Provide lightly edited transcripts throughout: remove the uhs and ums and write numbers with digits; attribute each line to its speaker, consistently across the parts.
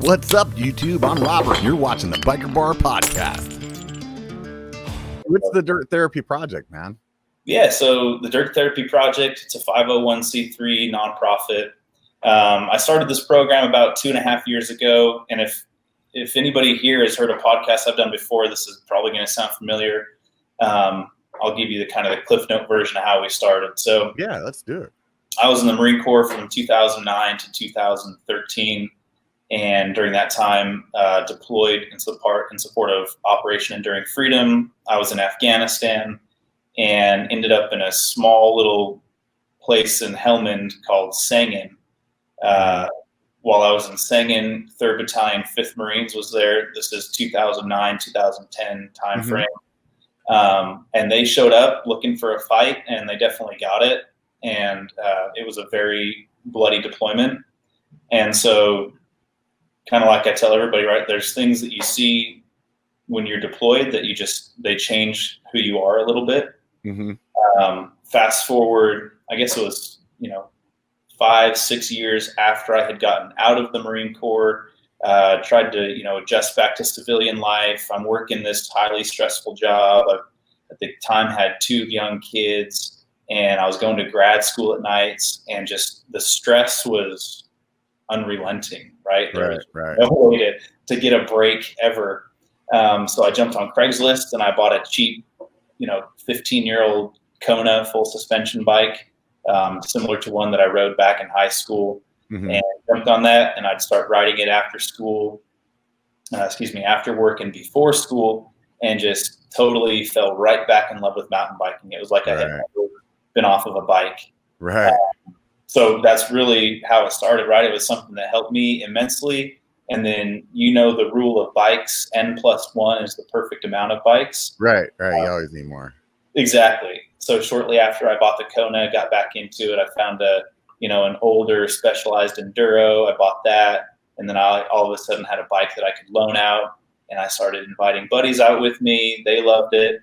Speaker 1: What's up, YouTube? I'm Robert, and you're watching the B1KER Bar Podcast. What's the Dirt Therapy Project, man?
Speaker 2: Yeah, so the Dirt Therapy Project, it's a 501c3 nonprofit. I started this program about 2.5 years ago, and if anybody here has heard a podcast I've done before, this is probably going to sound familiar. I'll give you the kind of the Cliff Note version of how we started. So
Speaker 1: yeah, let's do it.
Speaker 2: I was in the Marine Corps from 2009 to 2013, and during that time deployed in support of Operation Enduring Freedom. I was in Afghanistan and ended up in a small little place in Helmand called Sangin. While I was in Sangin, 3rd Battalion, 5th Marines was there. This is 2009, 2010 time frame. And they showed up looking for a fight, and they definitely got it. And it was a very bloody deployment. And so kind of like I tell everybody, right, there's things that you see when you're deployed that they change who you are a little bit. Fast forward, I guess it was, 5-6 years after I had gotten out of the Marine Corps, tried to, adjust back to civilian life. I'm working this highly stressful job. I, at the time, had 2 young kids, and I was going to grad school at nights, and just the stress was unrelenting, right? There was no way to get a break ever. So I jumped on Craigslist, and I bought a cheap, 15-year-old Kona full suspension bike, similar to one that I rode back in high school, and jumped on that, and I'd start riding it after school, after work and before school, and just totally fell right back in love with mountain biking. It was like I had never been off of a bike. So that's really how it started, right? It was something that helped me immensely. And then, the rule of bikes, N+1 is the perfect amount of bikes.
Speaker 1: Right. You always need more.
Speaker 2: Exactly. So shortly after I bought the Kona, got back into it, I found an older specialized enduro. I bought that. And then I all of a sudden had a bike that I could loan out, and I started inviting buddies out with me. They loved it.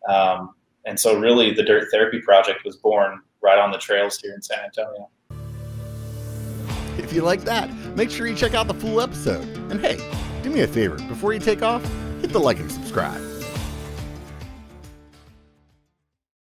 Speaker 2: And so really the Dirt Therapy Project was born right on the trails here in San Antonio.
Speaker 1: If you like that, make sure you check out the full episode. And hey, do me a favor, before you take off, hit the like and subscribe.